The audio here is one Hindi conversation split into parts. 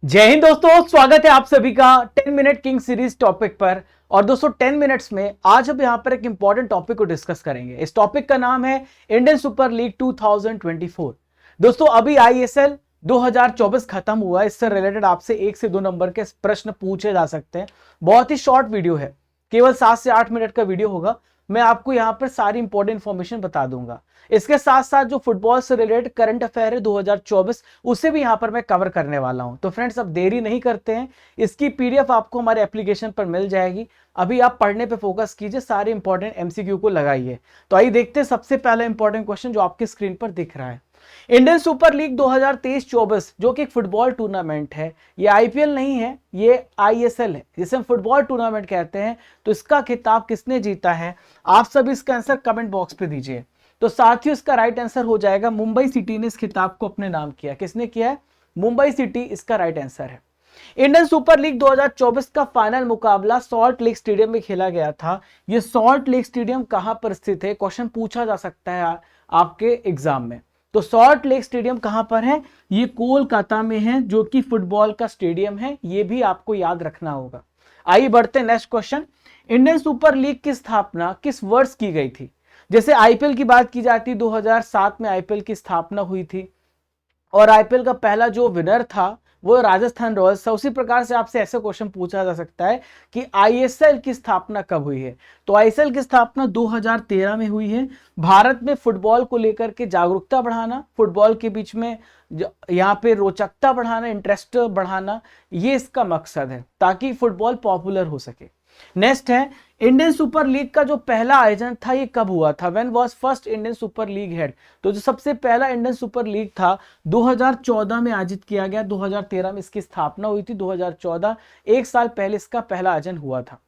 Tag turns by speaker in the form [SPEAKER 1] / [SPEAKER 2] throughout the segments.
[SPEAKER 1] जय हिंद दोस्तों, स्वागत है आप सभी का 10 मिनट किंग सीरीज टॉपिक पर। और दोस्तों 10 मिनट्स में आज हम यहां पर एक इंपॉर्टेंट टॉपिक को डिस्कस करेंगे। इस टॉपिक का नाम है इंडियन सुपर लीग 2024। दोस्तों अभी आईएसएल 2024 खत्म हुआ है। इससे रिलेटेड आपसे 1 से 2 नंबर के प्रश्न पूछे जा सकते हैं। बहुत ही शॉर्ट वीडियो है, केवल 7 से 8 मिनट का वीडियो होगा। मैं आपको यहां पर सारी इंपॉर्टेंट इंफॉर्मेशन बता दूंगा। इसके साथ साथ जो फुटबॉल से रिलेटेड करंट अफेयर है 2024, उसे भी यहां पर मैं कवर करने वाला हूं। तो फ्रेंड्स अब देरी नहीं करते हैं, इसकी पीडीएफ आपको हमारे एप्लीकेशन पर मिल जाएगी। अभी आप पढ़ने पे फोकस कीजिए, सारे इंपॉर्टेंट एमसीक्यू को लगाइए। तो आइए देखते हैं सबसे पहला इंपॉर्टेंट क्वेश्चन जो आपकी स्क्रीन पर दिख रहा है। इंडियन सुपर लीग 2023-24 जो कि एक फुटबॉल टूर्नामेंट है, ये आईपीएल नहीं है, ये आईएसएल है, जिसे हम फुटबॉल टूर्नामेंट कहते हैं। तो इसका खिताब किसने जीता है, आप सब इसका आंसर कमेंट बॉक्स पे दीजिए। तो साथियों इसका राइट आंसर हो जाएगा मुंबई सिटी ने इस खिताब को अपने नाम किया। किसने किया है? मुंबई सिटी इसका राइट आंसर है। इंडियन सुपर लीग 2024 का फाइनल मुकाबला सॉल्ट लेक स्टेडियम में खेला गया था। यह सॉल्ट लेक स्टेडियम कहां पर स्थित है, क्वेश्चन पूछा जा सकता है आपके एग्जाम में। तो सॉल्ट लेक स्टेडियम कहां पर है? ये कोलकाता में है, जो कि फुटबॉल का स्टेडियम है। ये भी आपको याद रखना होगा। आइए बढ़ते हैं next question. Indian super league की स्थापना किस वर्ष की गई थी? जैसे आईपीएल की बात की जाती, 2007 में आईपीएल की स्थापना हुई थी और आईपीएल का पहला जो विनर था वो राजस्थान रॉयल्स था। उसी प्रकार से आपसे ऐसे क्वेश्चन पूछा जा सकता है कि आईएसएल की स्थापना कब हुई है? तो आईएसएल की स्थापना 2013 में हुई है। भारत में फुटबॉल को लेकर के जागरूकता बढ़ाना, फुटबॉल के बीच में यहाँ पे रोचकता बढ़ाना, इंटरेस्ट बढ़ाना, ये इसका मकसद है ताकि फुटबॉल पॉपुलर हो सके। नेक्स्ट है, इंडियन सुपर लीग का जो पहला आयोजन था ये कब हुआ था? When was first Indian super league head? तो जो सबसे पहला इंडियन सुपर लीग था 2014 में आयोजित किया गया। 2013 में इसकी स्थापना हुई थी। 2014 एक साल पहले इसका पहला आयोजन हुआ था।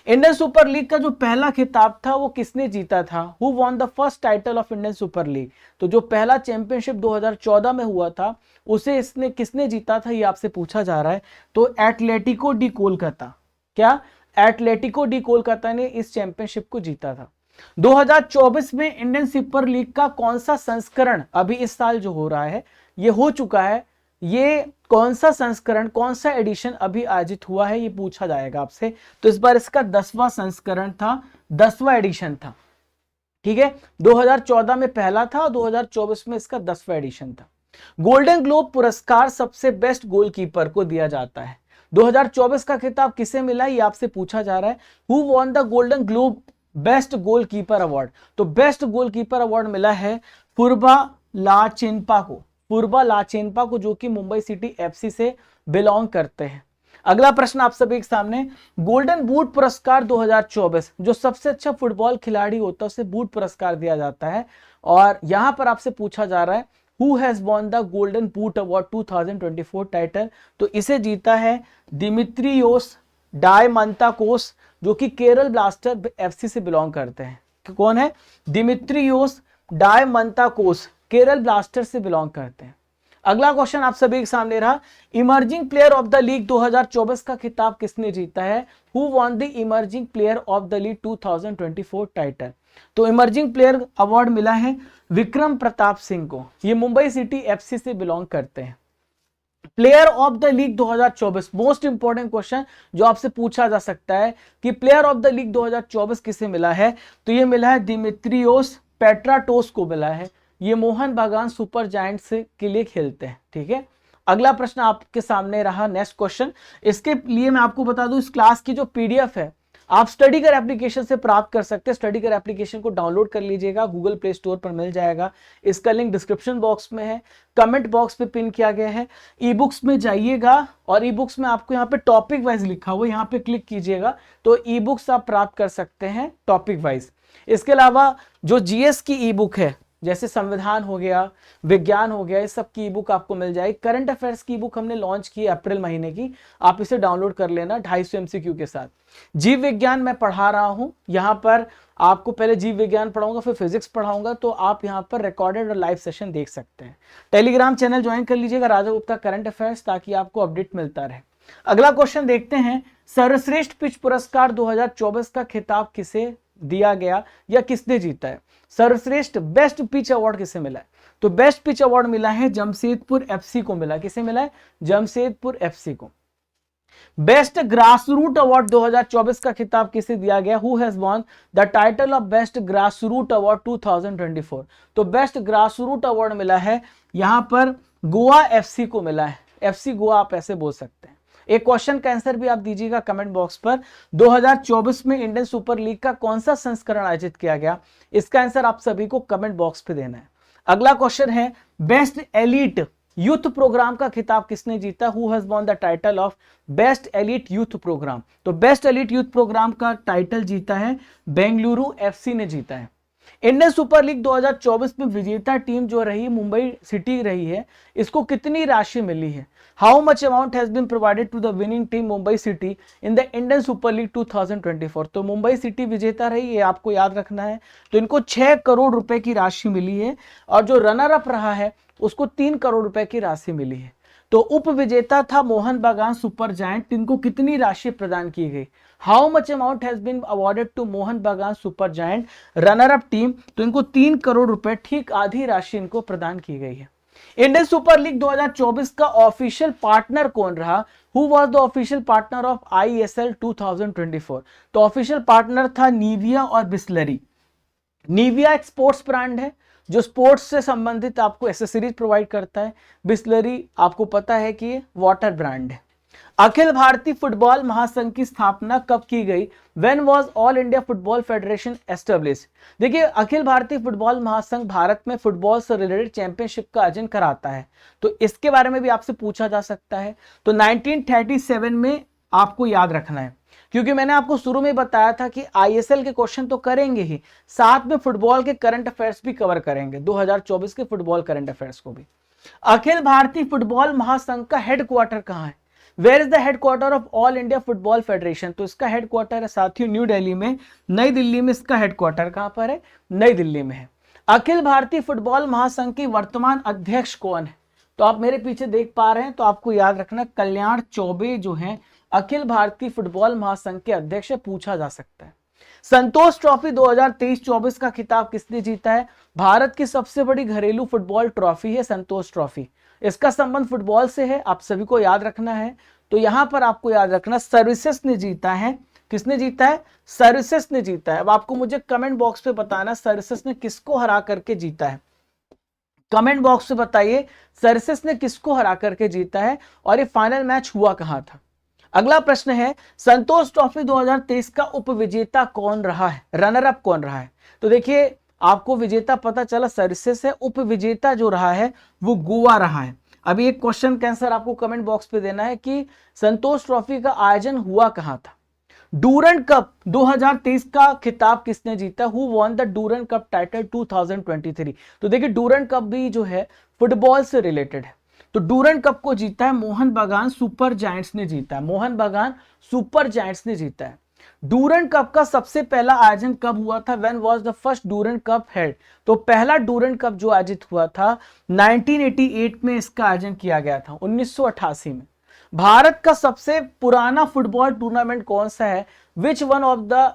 [SPEAKER 1] इंडियन सुपर लीग का जो पहला खिताब था वो किसने जीता था? Who won the first title of Indian super league? तो जो पहला चैंपियनशिप 2014 में हुआ था उसे इसने किसने जीता था, ये आपसे पूछा जा रहा है। तो एटलेटिको डी कोलकाता। क्या? एटलेटिको डी कोलकाता ने इस चैंपियनशिप को जीता था। 2024 में इंडियन सुपर लीग का कौन सा संस्करण अभी इस साल जो हो रहा है ये हो चुका है? ये कौन सा संस्करण, कौन सा एडिशन अभी आयोजित हुआ है, ये पूछा जाएगा आपसे। तो इस बार इसका 10वां संस्करण था, 10वां एडिशन था। ठीक है, 2014 में पहला था और 2024 में इसका 10वां एडिशन था। गोल्डन ग्लोब पुरस्कार सबसे बेस्ट गोलकीपर को दिया जाता है। 2024 का खिताब किसे मिला ये आपसे पूछा जा रहा है। Who won the golden globe best goalkeeper award? तो बेस्ट गोलकीपर अवार्ड मिला है फुरबा लाचेनपा को। फुरबा लाचेनपा को, जो कि मुंबई सिटी एफसी से बिलोंग करते हैं। अगला प्रश्न आप सभी के सामने, गोल्डन बूट पुरस्कार 2024, जो सबसे अच्छा फुटबॉल खिलाड़ी होता है उसे बूट पुरस्कार दिया जाता है। और यहां पर आपसे पूछा जा रहा है who has won the golden boot award 2024 title? तो इसे जीता है दिमित्रियोस डायमंताकोस, जो कि केरल ब्लास्टर एफसी से बिलोंग करते हैं। कौन है? दिमित्रियोस डायमंताकोस, केरल ब्लास्टर से बिलोंग करते हैं। अगला क्वेश्चन आप सभी के सामने रहा, emerging player of the league 2024 का खिताब किसने जीता है? Who won the emerging player of the league 2024 title? तो इमर्जिंग प्लेयर अवार्ड मिला है विक्रम प्रताप सिंह को। ये मुंबई सिटी एफसी से बिलोंग करते हैं। Player of the league 2024, most important question जो आपसे पूछा जा सकता है कि प्लेयर ऑफ द लीग 2024 किसे मिला है? तो ये मिला है दिमित्रियोस पेट्राटोस को मिला है। ये मोहन बागान सुपर जायंट्स के लिए खेलते हैं। ठीक है, अगला प्रश्न आपके सामने रहा, नेक्स्ट क्वेश्चन। इसके लिए मैं आपको बता दूं, इस क्लास की जो पीडीएफ है आप स्टडीगर एप्लीकेशन से प्राप्त कर सकते हैं। स्टडीगर एप्लीकेशन को डाउनलोड कर लीजिएगा, गूगल प्ले स्टोर पर मिल जाएगा। इसका लिंक डिस्क्रिप्शन बॉक्स में है, कमेंट बॉक्स पे पिन किया गया है। ई बुक्स में जाइएगा और ई बुक्स में आपको यहाँ पे टॉपिक वाइज लिखा हुआ, यहाँ पे क्लिक कीजिएगा तो ई बुक्स आप प्राप्त कर सकते हैं टॉपिक वाइज। इसके अलावा जो जीएस की ई बुक है, जैसे संविधान हो गया, विज्ञान हो गया, इस सब की बुक आपको मिल जाएगी। करंट अफेयर्स की बुक हमने लॉन्च की अप्रैल महीने की, आप इसे डाउनलोड कर लेना 250 एमसीक्यू के साथ। जीव विज्ञान मैं पढ़ा रहा हूं, यहाँ पर आपको पहले जीव विज्ञान पढ़ाऊंगा, फिर फिजिक्स पढ़ाऊंगा, तो आप यहाँ पर रिकॉर्डेड और लाइव सेशन देख सकते हैं। टेलीग्राम चैनल ज्वाइन कर लीजिएगा राजा गुप्ता करंट अफेयर्स, ताकि आपको अपडेट मिलता रहे। अगला क्वेश्चन देखते हैं, सर्वश्रेष्ठ पिच पुरस्कार 2024 का खिताब किसे दिया गया या किसने जीता है? सर्वश्रेष्ठ बेस्ट पिच अवार्ड किसे मिला है? तो बेस्ट पिच अवार्ड मिला है जमशेदपुर एफसी को मिला। किसे मिला है? जमशेदपुर एफसी को। बेस्ट ग्रास रूट अवार्ड 2024 का खिताब किसे दिया गया? Who has won the title of best grass root award 2024? तो बेस्ट ग्रास रूट अवार्ड मिला है यहां पर गोवा एफसी को मिला है। एफसी गोवा आप ऐसे बोल सकते हैं। एक क्वेश्चन का आंसर भी आप दीजिएगा कमेंट बॉक्स पर। 2024 में इंडियन सुपर लीग का कौन सा संस्करण आयोजित किया गया? इसका आंसर आप सभी को कमेंट बॉक्स पे देना है। अगला क्वेश्चन है बेस्ट एलीट यूथ प्रोग्राम का खिताब किसने जीता? Who has won the title of best elite youth program? तो बेस्ट एलीट यूथ प्रोग्राम का टाइटल जीता है बेंगलुरु एफसी ने जीता है। इंडियन सुपर लीग 2024 में विजेता टीम जो रही मुंबई सिटी रही है, इसको कितनी राशि मिली है? How much amount has been provided to the winning team Mumbai city in the Indian super league 2024? तो मुंबई सिटी विजेता रही है, आपको याद रखना है। तो इनको 6 करोड़ रुपए की राशि मिली है और जो रनर अप रहा है उसको 3 करोड़ रुपए की राशि मिली है। तो उप विजेता था मोहन बागान सुपर जायंट, इनको कितनी राशि प्रदान की गई? How much amount has been awarded to Mohun Bagan super giant runner up team? तो इनको 3 करोड़ रुपए, ठीक आधी राशि इनको प्रदान की गई है। इंडियन सुपर लीग 2024 का ऑफिशियल पार्टनर कौन रहा? Who was the official partner of ISL 2024? तो ऑफिशियल पार्टनर था निविया और बिस्लरी। निविया एक स्पोर्ट्स ब्रांड है जो स्पोर्ट्स से संबंधित आपको एसेसरीज प्रोवाइड करता है। बिस्लरी आपको पता है कि वाटर ब्रांड है। अखिल भारतीय फुटबॉल महासंघ की स्थापना कब की गई? When was all India football federation establish? देखिए, अखिल भारतीय फुटबॉल महासंघ भारत में फुटबॉल से रिलेटेड चैंपियनशिप का आयोजन कराता है, तो इसके बारे में भी आपसे पूछा जा सकता है। तो 1937 में आपको याद रखना है, क्योंकि मैंने आपको शुरू में बताया था कि ISL के क्वेश्चन तो करेंगे ही, साथ में फुटबॉल के करंट अफेयर्स भी कवर करेंगे, 2024 के फुटबॉल करंट अफेयर्स को भी। अखिल भारतीय फुटबॉल महासंघ का हेडक्वार्टर कहाँ है? Where is the headquarter of all India football federation? तो इसका हेडक्वार्टर है साथियों न्यू दिल्ली में। नई दिल्ली में इसका हेडक्वार्टर कहां पर है? नई दिल्ली में है। अखिल भारतीय फुटबॉल महासंघ के वर्तमान अध्यक्ष कौन है? तो आप मेरे पीछे देख पा रहे हैं, तो आपको याद रखना कल्याण चौबे जो है अखिल भारतीय फुटबॉल महासंघ के अध्यक्ष है, पूछा जा सकता है। संतोष ट्रॉफी 2023-24 का खिताब किसने जीता है? भारत की सबसे बड़ी घरेलू फुटबॉल ट्रॉफी है संतोष ट्रॉफी। इसका संबंध फुटबॉल से है, आप सभी को याद रखना है। तो यहां पर आपको याद रखना सर्विसेज ने जीता है। किसने जीता है? सर्विसेज ने जीता है। अब आपको मुझे कमेंट बॉक्स पे बताना सर्विसेज ने किसको हरा करके जीता है। कमेंट बॉक्स पे बताइए सर्विसेज ने किसको हरा करके जीता है और ये फाइनल मैच हुआ कहां था। अगला प्रश्न है संतोष ट्रॉफी 2023 का उपविजेता कौन रहा है? रनर अप कौन रहा है? तो देखिए, आपको विजेता पता चला सर्विसेज है, उपविजेता जो रहा है वो गोवा रहा है। अभी एक क्वेश्चन का आंसर आपको कमेंट बॉक्स पे देना है कि संतोष ट्रॉफी का आयोजन हुआ कहां था। डूरंड कप 2023 का खिताब किसने जीता? Who won the Durand cup title 2023? तो देखिए, डूरंड कप भी जो है फुटबॉल से रिलेटेड है। तो डूरंड कप को जीता है मोहन बागान सुपर जायंट्स ने जीता है। मोहन बागान सुपर जायंट्स ने जीता है। डूरंड कप का सबसे पहला आयोजन कब हुआ था? When was the first Durand cup held? तो पहला डूरंड कप जो आयोजित हुआ था 1988 में इसका आयोजन किया गया था, 1988 में। भारत का सबसे पुराना फुटबॉल टूर्नामेंट कौन सा है? विच one of the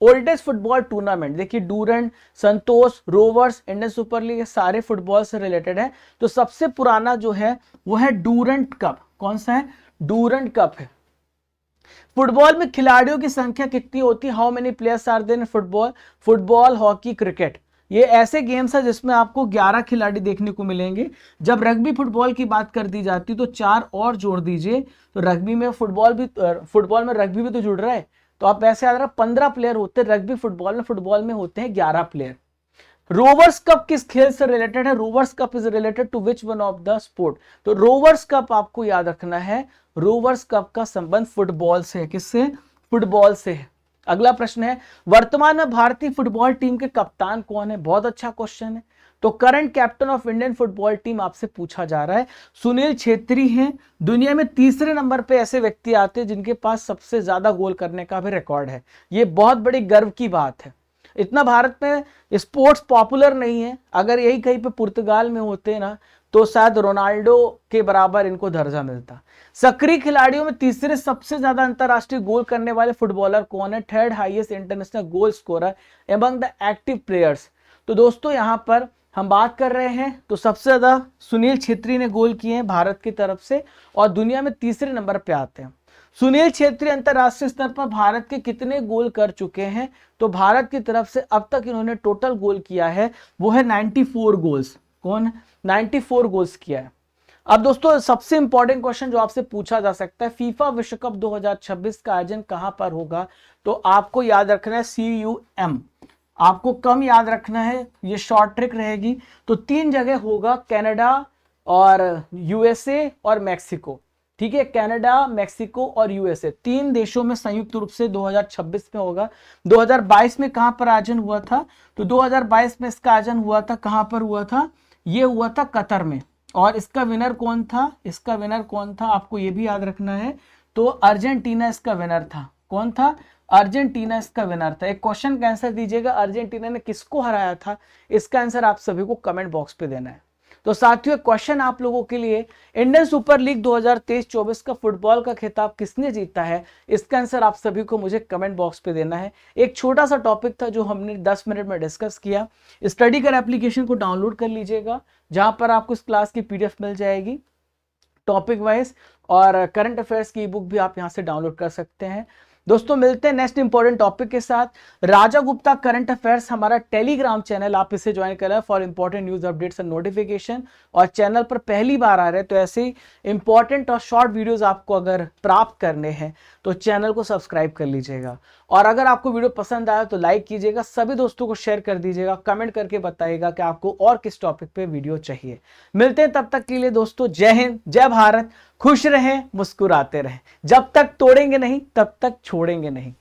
[SPEAKER 1] oldest football tournament? देखिए, डूरंड, संतोष, रोवर्स, इंडियन सुपर लीग सारे फुटबॉल से रिलेटेड है। तो सबसे पुराना जो है वो है डूरंड कप। कौन सा है? डूरंड कप है। फुटबॉल में खिलाड़ियों की संख्या कितनी होती है? How many players are there in football? Football, hockey, cricket, ये ऐसे गेम्स है जिसमें आपको 11 खिलाड़ी देखने को मिलेंगे। जब रग्बी फुटबॉल की बात कर दी जाती तो 4 और जोड़ दीजिए, तो रग्बी में फुटबॉल में रग्बी भी तो जुड़ रहा है। तो आप ऐसे याद रखना 15 प्लेयर होते हैं रग्बी फुटबॉल में होते हैं 11 प्लेयर। रोवर्स कप किस खेल से रिलेटेड है? Rovers cup is related to which one of the sport? तो रोवर्स कप आपको याद रखना है, रोवर्स कप का संबंध फुटबॉल से है। किससे? फुटबॉल से है। अगला प्रश्न है वर्तमान में भारतीय फुटबॉल टीम के कप्तान कौन है? बहुत अच्छा क्वेश्चन है। तो current captain of Indian football team आपसे पूछा जा रहा है, सुनील छेत्री हैं। दुनिया में तीसरे नंबर पे ऐसे व्यक्ति आते हैं जिनके पास सबसे ज्यादा गोल करने का भी रिकॉर्ड है। ये बहुत बड़ी गर्व की बात है। इतना भारत में स्पोर्ट्स पॉपुलर नहीं है, अगर यही कहीं पे पुर्तगाल में होते ना तो शायद रोनाल्डो के बराबर इनको दर्जा मिलता। सक्रिय खिलाड़ियों में तीसरे सबसे ज्यादा अंतरराष्ट्रीय गोल करने वाले फुटबॉलर कौन है? Third highest international goal scorer among the active players. तो दोस्तों, यहां पर हम बात कर रहे हैं तो सबसे ज्यादा सुनील छेत्री ने गोल किए हैं भारत की तरफ से और दुनिया में तीसरे नंबर पे आते हैं। सुनील छेत्री अंतरराष्ट्रीय स्तर पर भारत के कितने गोल कर चुके हैं, तो भारत की तरफ से अब तक इन्होंने टोटल गोल किया है वो है 94 गोल्स। कौन? 94 गोल्स किया है। अब दोस्तों सबसे इंपॉर्टेंट क्वेश्चन जो आपसे पूछा जा सकता है, फीफा विश्व कप 2026 का आयोजन कहां पर होगा, तो आपको याद रखना है CUM। आपको कम याद रखना है, ये शॉर्ट ट्रिक रहेगी। तो 3 जगह होगा, कनाडा और USA और मैक्सिको। ठीक है, कनाडा, मैक्सिको और USA 3 देशों में संयुक्त रूप से 2026 में होगा। 2022 में कहां पर आयोजन हुआ था, तो 2022 में इसका आयोजन हुआ था, कहां पर हुआ था, ये हुआ था कतर में। और इसका विनर कौन था, इसका विनर कौन था आपको ये भी याद रखना है, तो अर्जेंटीना इसका विनर था। कौन था? अर्जेंटीना इसका विनर था। एक क्वेश्चन का आंसर दीजिएगा, अर्जेंटीना ने किसको हराया था, इसका आंसर आप सभी को कमेंट बॉक्स पे देना है। तो साथियों क्वेश्चन आप लोगों के लिए, इंडियन सुपर लीग 2023-24 का फुटबॉल का खिताब किसने जीता है, इसका आंसर आप सभी को मुझे कमेंट बॉक्स पे देना है। एक छोटा सा टॉपिक था जो हमने 10 मिनट में डिस्कस किया। स्टडी कर एप्लीकेशन को डाउनलोड कर लीजिएगा, जहां पर आपको इस क्लास की PDF मिल जाएगी टॉपिक वाइज, और करंट अफेयर्स की बुक भी आप यहां से डाउनलोड कर सकते हैं। दोस्तों मिलते हैं नेक्स्ट इंपॉर्टेंट टॉपिक के साथ। राजा गुप्ता करंट अफेयर्स हमारा टेलीग्राम चैनल, आप इसे ज्वाइन करें for important news updates and notification. और चैनल पर पहली बार आ रहे हैं तो ऐसे ही इंपॉर्टेंट और शॉर्ट वीडियोस आपको अगर प्राप्त करने हैं तो चैनल को सब्सक्राइब कर लीजिएगा। और अगर आपको वीडियो पसंद आया तो लाइक कीजिएगा, सभी दोस्तों को शेयर कर दीजिएगा, कमेंट करके बताइएगा कि आपको और किस टॉपिक पे वीडियो चाहिए। मिलते हैं तब तक के लिए दोस्तों, जय हिंद, जय भारत, खुश रहें, मुस्कुराते रहें। जब तक तोड़ेंगे नहीं तब तक छोड़ेंगे नहीं।